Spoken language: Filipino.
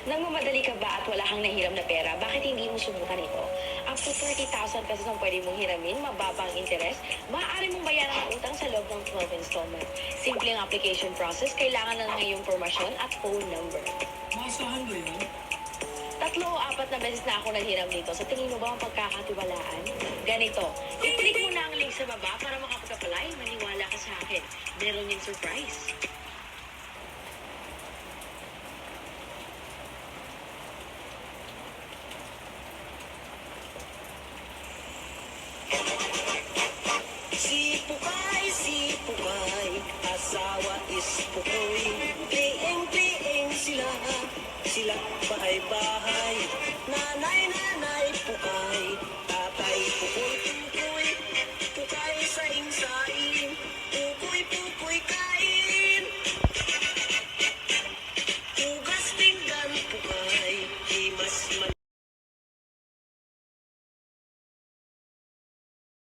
Nagmamadali ka ba at wala kang nahiram na pera? Bakit hindi mo subukan ito? Up to 30,000 pesos ang pwede mong hiramin, mababang interes, maaari mong bayaran ang utang sa loob ng 12 installment. Simple ang application process, kailangan lang ng iyong pormasyon at phone number. Maasahan ba yan? 3 o 4 na beses na ako naghiram dito. Sa tingin mo ba ang pagkakatiwalaan? Ganito, i-click mo na ang link sa baba para makapag-apply. Maniwala ka sa akin. Meron yung surprise. Si Pukay, asawa is Pukoy. Piing sila, sila bahay-bahay. Nanay